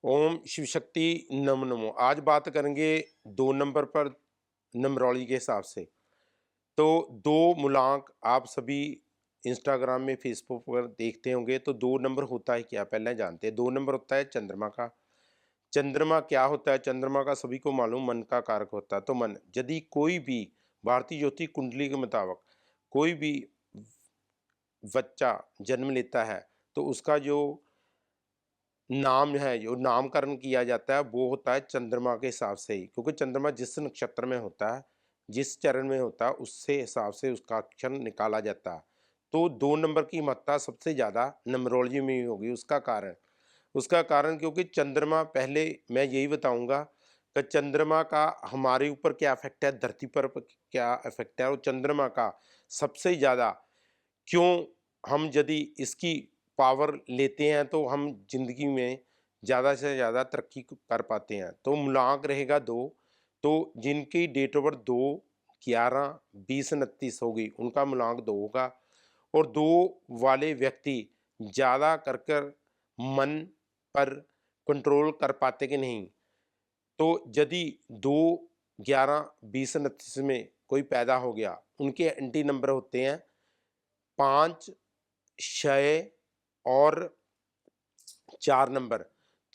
ओम शिव शक्ति नमो नमो। आज बात करेंगे 2 नंबर पर न्यूमरोलॉजी के हिसाब से। तो 2 मूलांक आप सभी इंस्टाग्राम में, फेसबुक पर देखते होंगे। तो 2 नंबर होता है क्या, पहले जानते हैं। 2 नंबर होता है चंद्रमा का। चंद्रमा क्या होता है? चंद्रमा का सभी को मालूम, मन का कारक होता है। तो मन, यदि कोई भी भारतीय ज्योतिष कुंडली के मुताबिक कोई भी बच्चा जन्म लेता है, तो उसका जो नाम है, जो नामकरण किया जाता है, वो होता है चंद्रमा के हिसाब से ही। क्योंकि चंद्रमा जिस नक्षत्र में होता है, जिस चरण में होता है, उससे हिसाब से उसका अक्षर निकाला जाता है। तो 2 नंबर की महत्ता सबसे ज़्यादा न्यूमरोलॉजी में ही होगी। उसका कारण क्योंकि चंद्रमा, पहले मैं यही बताऊँगा कि चंद्रमा का हमारे ऊपर क्या इफ़ेक्ट है, धरती पर क्या इफ़ेक्ट है, और चंद्रमा का सबसे ज़्यादा क्यों, हम यदि इसकी पावर लेते हैं तो हम ज़िंदगी में ज़्यादा से ज़्यादा तरक्की कर पाते हैं। तो मूलांक रहेगा 2। तो जिनकी डेट ऑफ बर्थ 2, 11, 20, 29 होगी, उनका मूलांक 2 होगा। और 2 वाले व्यक्ति ज़्यादा कर कर मन पर कंट्रोल कर पाते कि नहीं। तो यदि 2, 11, 20, 29 में कोई पैदा हो गया, उनके एंटी नंबर होते हैं 5, 6 और 4 नंबर।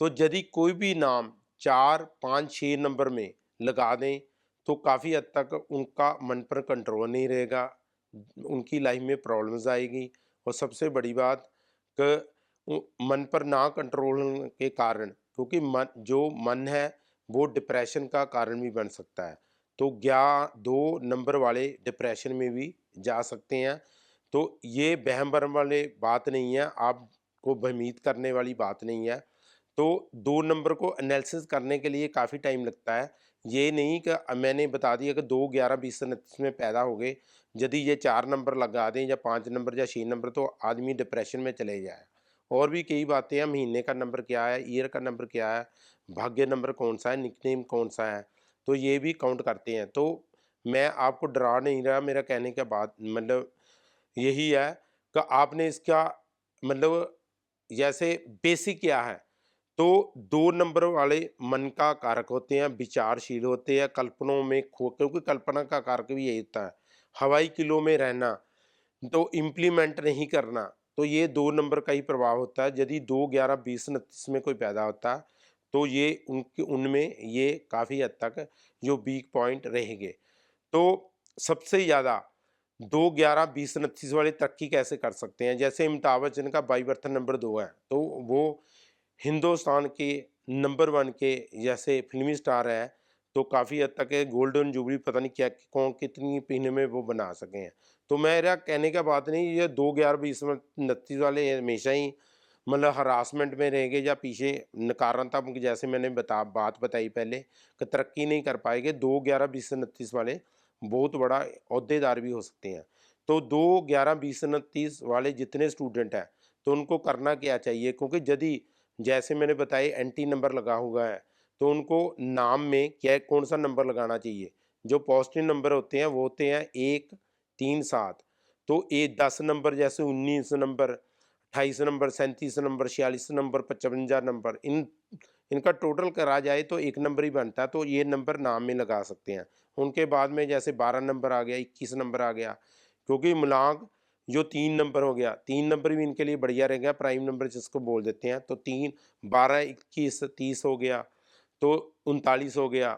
तो यदि कोई भी नाम 4, 5, 6 नंबर में लगा दें, तो काफ़ी हद तक उनका मन पर कंट्रोल नहीं रहेगा, उनकी लाइफ में प्रॉब्लम्स आएगी। और सबसे बड़ी बात कि मन पर ना कंट्रोल होने के कारण, क्योंकि मन है, वो डिप्रेशन का कारण भी बन सकता है। तो 2 नंबर वाले डिप्रेशन में भी जा सकते हैं। तो ये वहम भरम वाली बात नहीं है, आपको भ्रमित करने वाली बात नहीं है। तो 2 नंबर को एनालिसिस करने के लिए काफ़ी टाइम लगता है। ये नहीं कि मैंने बता दिया कि 2, 11, 20, 29 में पैदा हो गए, यदि ये 4 नंबर लगा दें या 5 नंबर या 6 नंबर, तो आदमी डिप्रेशन में चले जाए। और भी कई बातें हैं, महीने का नंबर क्या है, ईयर का नंबर क्या है, भाग्य नंबर कौन-सा है, निकनेम कौन-सा है, तो ये भी काउंट करते हैं। तो मैं आपको डरा नहीं रहा, मेरा कहने का बात मतलब यही है कि आपने इसका मतलब जैसे बेसिक क्या है। तो 2 नंबर वाले मन का कारक होते हैं, विचारशील होते हैं, कल्पनाओं में खो, क्योंकि कल्पना का कारक भी यही होता है। हवाई किलो में रहना, तो इम्प्लीमेंट नहीं करना, तो ये 2 नंबर का ही प्रभाव होता है। यदि 2, 11, 20, 29 में कोई पैदा होता है, तो ये उनमें ये काफ़ी हद तक जो वीक पॉइंट रहेंगे। तो सबसे ज़्यादा 2, 11, 20, 29 वाले तरक्की कैसे कर सकते हैं? जैसे अमिताभ बच्चन का बाई बर्थ नंबर 2 है, तो वो हिंदुस्तान के नंबर 1 के जैसे फ़िल्मी स्टार है, तो काफ़ी हद तक गोल्डन जुबली पता नहीं क्या कौन कितनी पीने में वो बना सके हैं। तो मेरा कहने का बात नहीं, ये 2, 11, 20 में 29 वाले हमेशा ही मतलब हरासमेंट में रहेंगे या पीछे नकारात्मक, जैसे मैंने बात बताई पहले कि तरक्की नहीं कर पाएँगे। 2, 11, 20, 29 वाले बहुत बड़ा ओहदेदार भी हो सकते हैं। तो 2, 11, 20, 29 वाले जितने स्टूडेंट हैं, तो उनको करना क्या चाहिए? क्योंकि यदि जैसे मैंने बताया एंटी नंबर लगा हुआ है, तो उनको नाम में क्या कौन-सा नंबर लगाना चाहिए? जो पॉज़िटिव नंबर होते हैं वो होते हैं 1, 3, 7। तो ये 10 नंबर जैसे 19 number, 28 number, 37 number, 46 number, 55 number, इनका टोटल करा जाए तो 1 नंबर ही बनता है, तो ये नंबर नाम में लगा सकते हैं। उनके बाद में जैसे 12 नंबर आ गया, 21 नंबर आ गया, क्योंकि मूलांक जो 3 नंबर हो गया, 3 नंबर भी इनके लिए बढ़िया रहेगा, प्राइम नंबर जिसको बोल देते हैं। तो 3, 12, 21, 30 हो गया, तो 39 हो गया,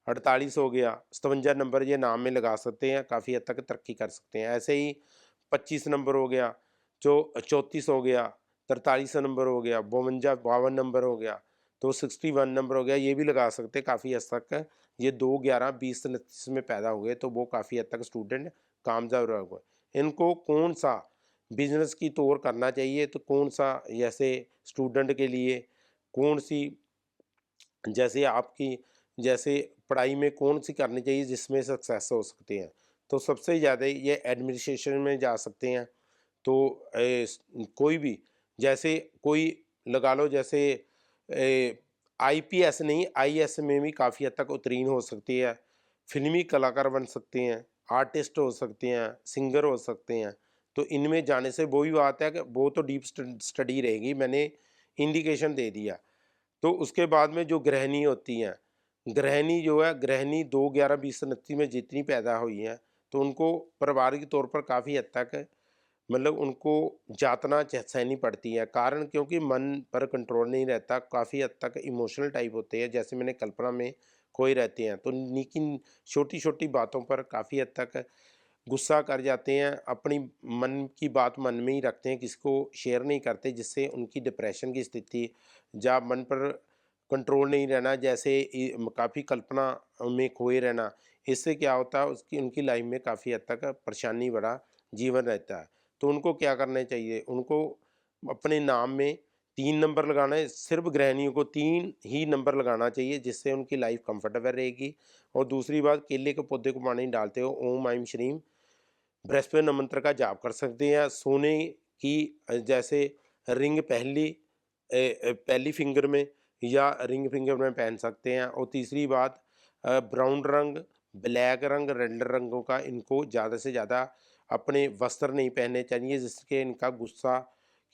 48 हो गया, 57 नंबर ये नाम में लगा सकते हैं, काफ़ी हद तक तरक्की कर सकते हैं। ऐसे ही 25 नंबर हो गया, जो 34 हो गया, 43 नंबर हो गया, 52 नंबर हो गया, तो 61 नंबर हो गया, ये भी लगा सकते हैं काफ़ी हद तक। ये 2, 11, 20, 29 में पैदा हुए, तो वो काफ़ी हद तक स्टूडेंट कामयाब रह गए। इनको कौन-सा बिज़नेस की तौर करना चाहिए, तो कौन-सा जैसे स्टूडेंट के लिए कौन-सी, जैसे आपकी जैसे पढ़ाई में कौन-सी करनी चाहिए जिसमें सक्सेस हो सकते हैं? तो सबसे ज़्यादा ये एडमिनिस्ट्रेशन में जा सकते हैं। तो कोई भी जैसे कोई लगा लो, जैसे आईपीएस नहीं, आईएएस में भी काफ़ी हद तक उत्तीर्ण हो सकती है, फिल्मी कलाकार बन सकते हैं, आर्टिस्ट हो सकते हैं, सिंगर हो सकते हैं। तो इनमें जाने से वो भी बात है कि वो तो डीप स्टडी रहेगी, मैंने इंडिकेशन दे दिया। तो उसके बाद में जो गृहिणी होती हैं, गृहिणी जो है, गृहिणी 2, 11, 20, 29 में जितनी पैदा हुई हैं, तो उनको पारिवारिक तौर पर काफ़ी हद तक मतलब उनको यातना सहनी पड़ती है। कारण क्योंकि मन पर कंट्रोल नहीं रहता, काफ़ी हद तक इमोशनल टाइप होते हैं, जैसे मैंने कल्पना में खोए रहते हैं। तो लेकिन छोटी-छोटी बातों पर काफ़ी हद तक गुस्सा कर जाते हैं, अपनी मन की बात मन में ही रखते हैं, किसी को शेयर नहीं करते, जिससे उनकी डिप्रेशन की स्थिति या मन पर कंट्रोल नहीं रहना, जैसे काफ़ी कल्पना में खोए रहना, इससे क्या होता है उसकी उनकी लाइफ में काफ़ी हद तक परेशानी भरा जीवन रहता है। तो उनको क्या करना चाहिए? उनको अपने नाम में 3 नंबर लगाना है, सिर्फ़ गृहिणियों को 3 ही नंबर लगाना चाहिए, जिससे उनकी लाइफ कंफर्टेबल रहेगी। और दूसरी बात, केले के पौधे को पानी डालते हो ओम ऐं श्रीम बृहस्पति मंत्र का जाप कर सकते हैं। सोने की जैसे रिंग पहली फिंगर में या रिंग फिंगर में पहन सकते हैं। और तीसरी बात, ब्राउन रंग, ब्लैक रंग, रेड रंगों का इनको ज़्यादा से ज़्यादा अपने वस्त्र नहीं पहनने चाहिए, जिससे इनका गुस्सा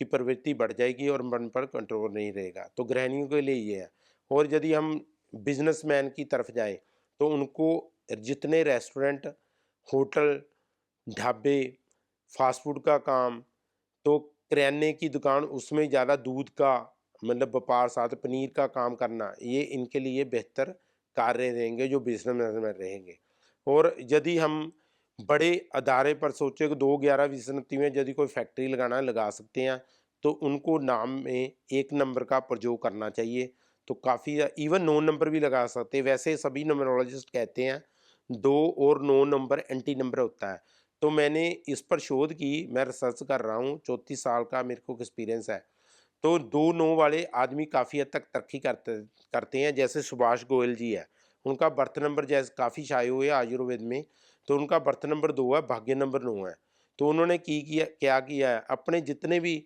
की प्रवृत्ति बढ़ जाएगी और मन पर कंट्रोल नहीं रहेगा। तो गृहिणियों के लिए ये है। और यदि हम बिजनेसमैन की तरफ जाएं, तो उनको जितने रेस्टोरेंट, होटल, ढाबे, फ़ास्ट फ़ूड का काम, तो किराने की दुकान, उसमें ज़्यादा दूध का मतलब व्यापार, साथ पनीर का काम करना, ये इनके लिए बेहतर कार्य रहेंगे जो बिज़नेस में रहेंगे। और यदि हम बड़े अदारे पर सोचे कि 2, 11, 20, 29 में यदि कोई फैक्ट्री लगाना है, लगा सकते हैं, तो उनको नाम में 1 नंबर का प्रयोग करना चाहिए। तो काफ़ी इवन 9 नंबर भी लगा सकते हैं। वैसे सभी न्यूमरोलॉजिस्ट कहते हैं 2 और 9 नंबर एंटी नंबर होता है। तो मैंने इस पर शोध की, मैं रिसर्च कर रहा हूँ, 34 साल का मेरे को एक्सपीरियंस है। तो 2-9 वाले आदमी काफ़ी हद तक तरक्की करते करते हैं, जैसे सुभाष गोयल जी है। उनका बर्थ नंबर जैसे काफ़ी छाए हुए हैं आयुर्वेद में, तो उनका बर्थ नंबर 2 है, भाग्य नंबर 9 है। तो उन्होंने क्या किया है, अपने जितने भी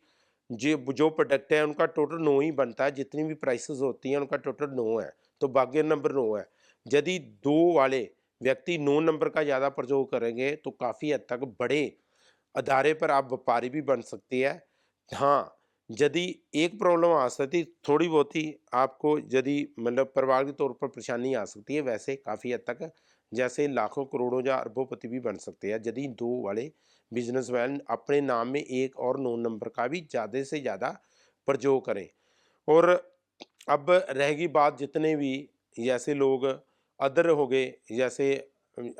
जो प्रोडक्ट है उनका टोटल 9 ही बनता है, जितनी भी प्राइसेज़ होती हैं उनका टोटल 9 है, तो भाग्य नंबर 9 है। यदि 2 वाले व्यक्ति 9 नंबर का ज़्यादा प्रयोग करेंगे, तो काफ़ी हद तक बड़े अदारे पर आप व्यापारी भी बन सकती है। हाँ, यदि एक प्रॉब्लम आ सकती, थोड़ी बहुत ही आपको यदि मतलब परिवार के तौर पर परेशानी आ सकती है, वैसे काफ़ी हद तक जैसे लाखों, करोड़ों या अरबों-पति भी बन सकते हैं, यदि 2 वाले बिज़नेसमैन अपने नाम में 1 और 9 नंबर का भी ज़्यादा से ज़्यादा प्रयोग करें। और अब रहेगी बात, जितने भी जैसे लोग अदर हो गए, जैसे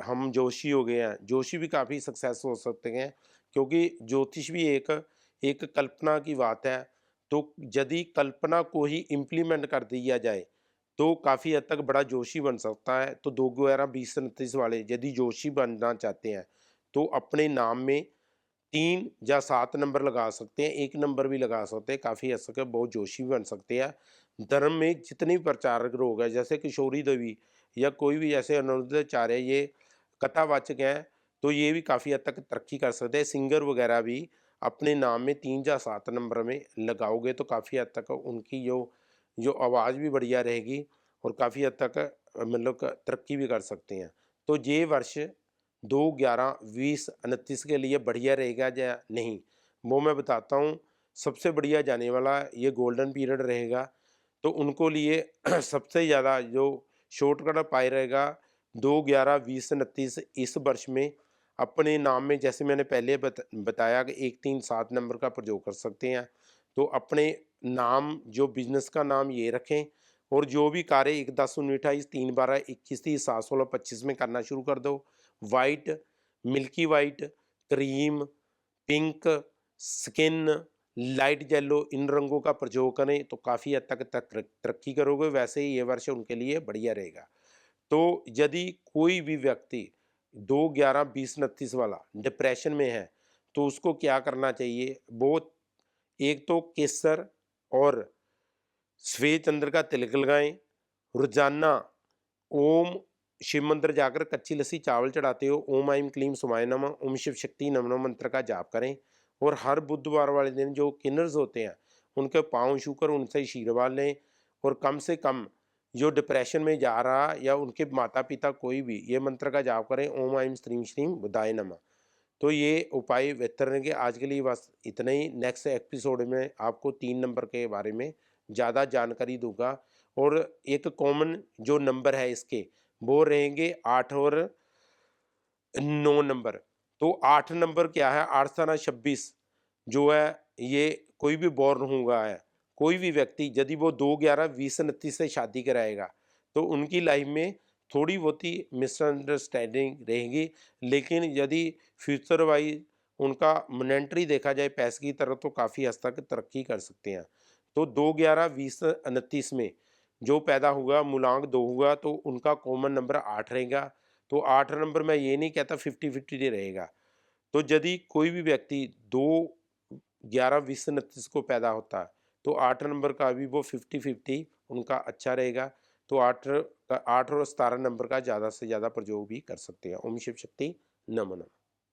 हम जोशी हो गए हैं, जोशी भी काफ़ी सक्सेस हो सकते हैं, क्योंकि ज्योतिष भी एक एक कल्पना की बात है। तो यदि कल्पना को ही इम्प्लीमेंट कर दिया जाए, तो काफ़ी हद तक बड़ा जोशी बन सकता है। तो 2, 11, 20, 29 वाले यदि जोशी बनना चाहते हैं, तो अपने नाम में 3 या 7 नंबर लगा सकते हैं, 1 नंबर भी लगा सकते हैं, काफ़ी हद तक बहुत जोशी भी बन सकते हैं। धर्म में जितने भी प्रचारक लोग हैं, जैसे किशोरी देवी या कोई भी जैसे अनिरुद्धाचार्य, ये कथावाचक हैं, तो ये भी काफ़ी हद तक तरक्की कर सकते हैं। सिंगर वगैरह भी अपने नाम में 3 या 7 नंबर में लगाओगे, तो काफ़ी हद तक उनकी जो जो आवाज़ भी बढ़िया रहेगी और काफ़ी हद तक मतलब तरक्की भी कर सकते हैं। तो ये वर्ष 2, 11, 20, 29 के लिए बढ़िया रहेगा या नहीं, वो मैं बताता हूँ। सबसे बढ़िया जाने वाला ये गोल्डन पीरियड रहेगा, तो उनको लिए सबसे ज़्यादा जो शॉर्टकट उपाय रहेगा, 2, 11, 20, 29 इस वर्ष में अपने नाम में, जैसे मैंने पहले बताया कि 1, 3, 7 नंबर का प्रयोग कर सकते हैं। तो अपने नाम, जो बिज़नेस का नाम ये रखें, और जो भी कार्य 1, 10, 19, 28, 3, 12, 21, 30, 7, 16, 25 में करना शुरू कर दो। White, milky white, cream, pink, skin, light yellow, इन रंगों का प्रयोग करें, तो काफ़ी हद तक तरक्की करोगे। वैसे ही ये वर्ष उनके लिए बढ़िया रहेगा। तो यदि कोई भी व्यक्ति 2, 11, 20, 29 वाला डिप्रेशन में है, तो उसको क्या करना चाहिए? वो एक तो केसर और श्वेत चंद्र का तिलक लगाएं। रोजाना ओम, शिव मंदिर जाकर कच्ची लस्सी चावल चढ़ाते हो, ओम ऐं क्लीम सोमाय नमः, ओम शिव शक्ति नमः मंत्र का जाप करें। और हर बुधवार वाले दिन जो किन्नर्स होते हैं, उनके पाँव छूकर उनसे आशीर्वाद लें। और कम से कम जो डिप्रेशन में जा रहा या उनके माता पिता कोई भी, ये मंत्र का जाप करें, ओम ऐं स्त्रीम श्रीम बुधाय नमः। तो ये उपाय बेहतर रहेंगे। आज के लिए बस इतना ही। नेक्स्ट एपिसोड में आपको 3 नंबर के बारे में ज़्यादा जानकारी दूंगा, और एक कॉमन जो नंबर है इसके वो रहेंगे 8 और 9 नंबर। तो 8 नंबर क्या है, 8 सताना 26 जो है ये कोई भी बॉर्न हुआ है, कोई भी व्यक्ति यदि वो 2 11 20 29 से शादी कराएगा तो उनकी लाइफ में थोड़ी बहुत ही मिसअंडरस्टैंडिंग रहेगी, लेकिन यदि फ्यूचर वाइज उनका मॉनेटरी देखा जाए पैसे की तरफ तो काफ़ी हद तक तरक्की कर सकते हैं। तो 2 11 20 29 में जो पैदा हुआ मूलांक 2 हुआ तो उनका कॉमन नंबर 8 रहेगा। तो 8 नंबर मैं ये नहीं कहता 50-50 नहीं रहेगा। तो यदि कोई भी व्यक्ति 2 11 20 29 को पैदा होता है तो 8 नंबर का भी वो 50-50 उनका अच्छा रहेगा। तो 8 और 17 नंबर का ज़्यादा से ज़्यादा प्रयोग भी कर सकते हैं। ओम शिव शक्ति, नमो नमः।